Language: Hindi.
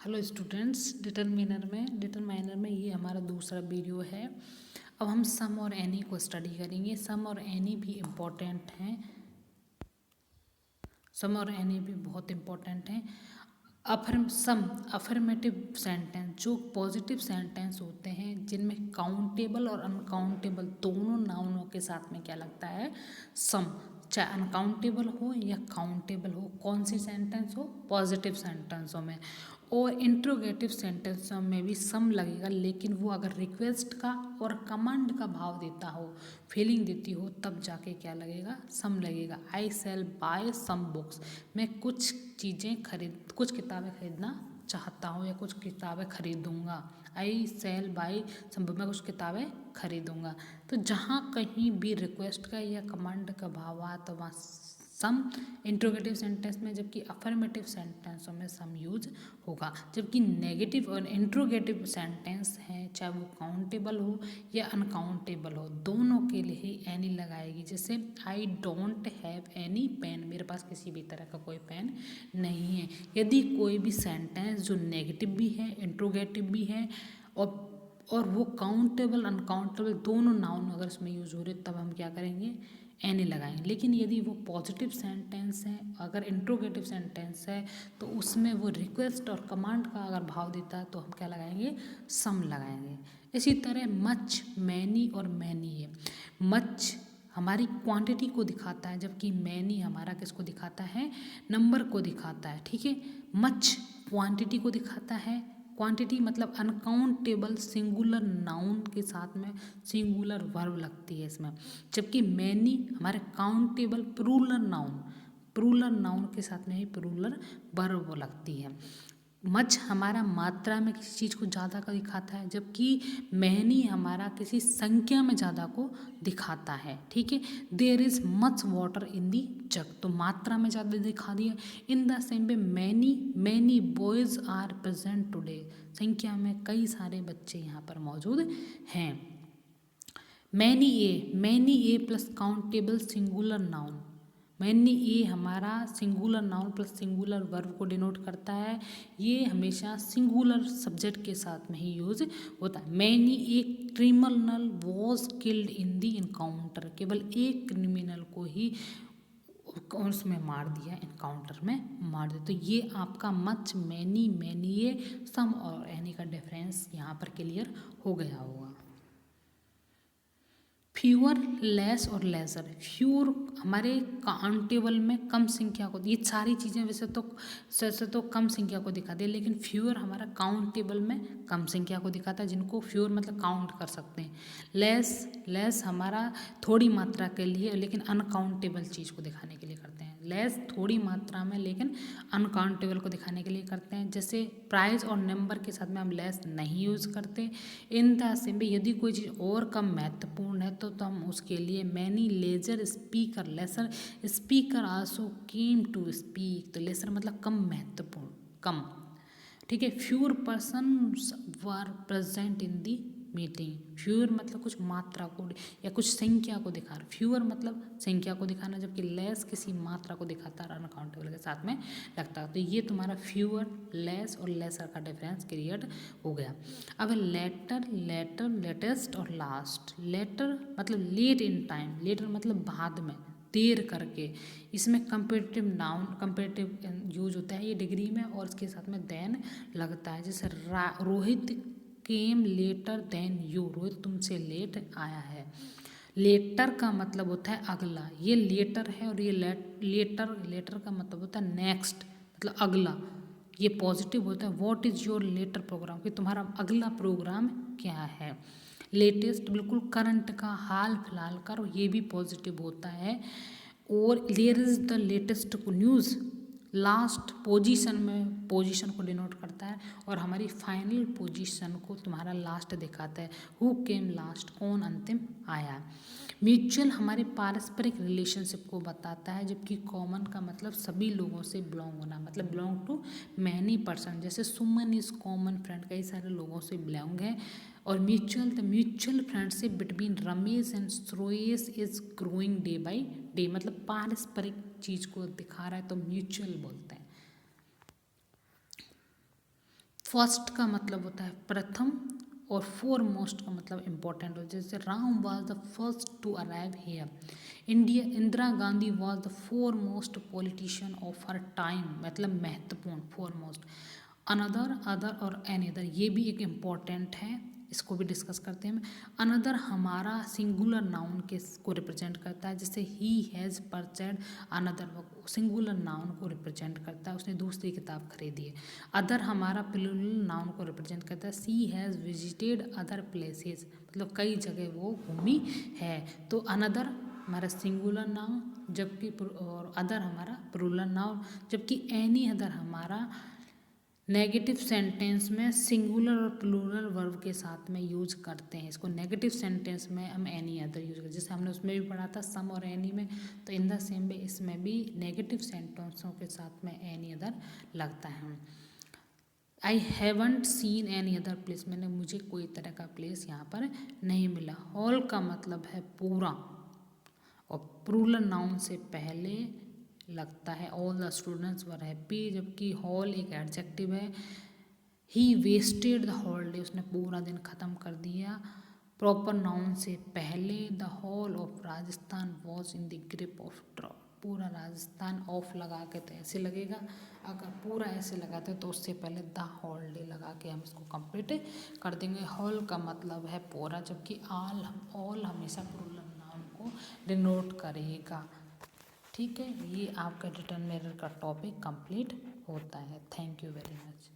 हेलो स्टूडेंट्स, डिटरमाइनर में ये हमारा दूसरा वीडियो है। अब हम सम और एनी को स्टडी करेंगे। सम और एनी भी इम्पोर्टेंट हैं। सम और एनी भी बहुत इम्पोर्टेंट हैं। अफर्मेटिव सेंटेंस जो पॉजिटिव सेंटेंस होते हैं, जिनमें काउंटेबल और अनकाउंटेबल दोनों नाउनों के साथ में क्या लगता है, सम। चाहे अनकाउंटेबल हो या काउंटेबल हो, कौन सी सेंटेंस हो, पॉजिटिव सेंटेंसों में। और इंट्रोगेटिव सेंटेंसों में भी सम लगेगा, लेकिन वो अगर रिक्वेस्ट का और कमांड का भाव देता हो, फीलिंग देती हो, तब जाके क्या लगेगा, सम लगेगा। आई सेल बाय सम बुक्स, मैं कुछ किताबें खरीदना चाहता हूँ या कुछ किताबें खरीदूंगा। आई सेल बाय सम बुक, मैं कुछ किताबें खरीदूंगा। तो जहाँ कहीं भी रिक्वेस्ट का या कमांड का भाव आ तो वहाँ सम इंट्रोगेटिव सेंटेंस में, जबकि अफर्मेटिव सेंटेंसों में सम यूज होगा। जबकि नेगेटिव और इंट्रोगेटिव सेंटेंस हैं, चाहे वो काउंटेबल हो या अनकाउंटेबल हो, दोनों के लिए ही एनी लगाएगी। जैसे I don't have any pen, मेरे पास किसी भी तरह का कोई पेन नहीं है। यदि कोई भी सेंटेंस जो नेगेटिव भी है, इंट्रोगेटिव भी है और वो काउंटेबल अनकाउंटेबल दोनों नाउन अगर इसमें यूज हो रहे, तब हम क्या करेंगे, एनी लगाएंगे। लेकिन यदि वो पॉजिटिव सेंटेंस है, अगर इंट्रोगेटिव सेंटेंस है, तो उसमें वो रिक्वेस्ट और कमांड का अगर भाव देता है, तो हम क्या लगाएंगे, सम लगाएंगे। इसी तरह मच, मैनी और मैनी है। मच हमारी क्वांटिटी को दिखाता है, जबकि मैनी हमारा किसको दिखाता है, नंबर को दिखाता है। ठीक है, मच क्वांटिटी को दिखाता है। क्वांटिटी मतलब अनकाउंटेबल सिंगुलर नाउन के साथ में सिंगुलर वर्ब लगती है इसमें, जबकि मैनी हमारे काउंटेबल प्लूरल नाउन के साथ में ही प्लूरल वर्ब लगती है। मच हमारा मात्रा में किसी चीज़ को ज़्यादा का दिखाता है, जबकि मैनी हमारा किसी संख्या में ज़्यादा को दिखाता है। ठीक है, there is much water in the jug, तो मात्रा में ज़्यादा दिखा दिया। In the same way many boys are present today, संख्या में कई सारे बच्चे यहाँ पर मौजूद हैं। Many a plus countable singular noun, many a हमारा singular noun plus singular verb को डिनोट करता है। ये हमेशा सिंगुलर सब्जेक्ट के साथ में ही यूज होता है। Many a criminal was killed in the encounter, केवल एक क्रिमिनल को ही उसमें मार दिया, इनकाउंटर में मार दिया। तो ये आपका मच, मैनी ए, सम और एनी का डिफरेंस यहाँ पर क्लियर हो गया होगा। फ्यूअर, लेस और लेजर। फ्यूअर हमारे काउंटेबल में कम संख्या को, ये सारी चीज़ें वैसे तो कम संख्या को दिखाती है, लेकिन फ्यूअर हमारा काउंटेबल में कम संख्या को दिखाता है, जिनको फ्यूअर मतलब काउंट कर सकते हैं। लेस हमारा थोड़ी मात्रा के लिए, लेकिन अनकाउंटेबल चीज़ को दिखाने के लिए करते हैं। लेस थोड़ी मात्रा में लेकिन अनकाउंटेबल को दिखाने के लिए करते हैं। जैसे प्राइस और नंबर के साथ में हम लेस नहीं यूज़ करते। इन द सेम वे यदि कोई चीज़ और कम महत्वपूर्ण है, तो हम उसके लिए many lesser speaker lesser speaker also came to speak, तो लेसर मतलब कम महत्वपूर्ण, कम। ठीक है, fewer person were present in the meeting. Fewer मतलब कुछ मात्रा को या कुछ संख्या को दिखा रहा, फ्यूअर मतलब संख्या को दिखाना, जबकि लेस किसी मात्रा को दिखाता है, अनकाउंटेबल के साथ में लगता है। तो ये तुम्हारा फ्यूअर, लेस और लेसर का डिफरेंस क्रिएट हो गया। अब लेटेस्ट और लास्ट। लेटर मतलब लेट इन टाइम, लेटर मतलब बाद में, देर करके। इसमें कंपेरेटिव यूज होता है ये डिग्री में, और इसके साथ में देन लगता है। जैसे Rohit came later than you, Rohit तुमसे लेट आया है। लेटर का मतलब होता है अगला, ये लेटर है, और ये लेटर का मतलब होता है नेक्स्ट, मतलब अगला। ये पॉजिटिव होता है। What is your later programme, कि तुम्हारा अगला प्रोग्राम क्या है। लेटेस्ट बिल्कुल करंट का, हाल फिलहाल का, और ये भी पॉजिटिव होता है। और there is the latest news, last position में पोजीशन को डिनोट करता है, और हमारी फाइनल पोजीशन को तुम्हारा लास्ट दिखाता है। हु केम लास्ट, कौन अंतिम आया। म्यूचुअल हमारे पारस्परिक रिलेशनशिप को बताता है, जबकि कॉमन का मतलब सभी लोगों से बिलोंग होना, मतलब बिलोंग टू मैनी पर्सन। जैसे सुमन इज कॉमन फ्रेंड, कई सारे लोगों से बिलोंग है। और mutual friendship between Ramesh and Shreyas is growing day by day, मतलब पारस्परिक चीज को दिखा रहा है, तो म्यूचुअल बोलते हैं। फर्स्ट का मतलब होता है प्रथम और फोरमोस्ट का मतलब इम्पोर्टेंट हो, जैसे Ram was the first to arrive here, Indira Gandhi was the foremost politician of her time, मतलब महत्वपूर्ण, फोरमोस्ट। अनदर, अदर और एनी अदर, ये भी एक इम्पॉर्टेंट है, इसको भी डिस्कस करते हैं। अनदर हमारा सिंगुलर नाउन के को रिप्रेजेंट करता है, जैसे he has purchased another book, singular noun को रिप्रेजेंट करता है, उसने दूसरी किताब खरीदी है। अदर हमारा प्लूरल नाउन को रिप्रेजेंट करता है, सी हैज़ विजिटेड अदर प्लेसेस, मतलब कई जगह वो घूमी है। तो अनदर हमारा सिंगुलर नाउन, जबकि और अदर हमारा प्लूरल नाउन, जबकि एनी अदर हमारा नेगेटिव सेंटेंस में सिंगुलर और प्लूरल वर्ब के साथ में यूज करते हैं इसको। नेगेटिव सेंटेंस में हम एनी अदर यूज करते हैं, जैसे हमने उसमें भी पढ़ा था सम और एनी में, तो इन द सेम वे इसमें भी नेगेटिव सेंटेंसों के साथ में एनी अदर लगता है। I haven't seen any other place, मैंने मुझे कोई तरह का प्लेस यहाँ पर नहीं मिला। होल का मतलब है पूरा, और प्लूरल नाउन से पहले लगता है all the students were happy, जबकि हॉल एक एडजेक्टिव है। ही वेस्टेड द होल डे, उसने पूरा दिन ख़त्म कर दिया। प्रॉपर नाउन से पहले the whole of Rajasthan was in the grip of drop, पूरा राजस्थान ऑफ लगा के तो ऐसे लगेगा, अगर पूरा ऐसे लगाते तो उससे पहले द होल डे लगा के हम इसको कंप्लीट कर देंगे। होल का मतलब है पूरा, जबकि ऑल हमेशा प्लूरल नाउन को डिनोट करेगा। ठीक है, ये आपका रिटर्न मिरर का टॉपिक कंप्लीट होता है। Thank you very much.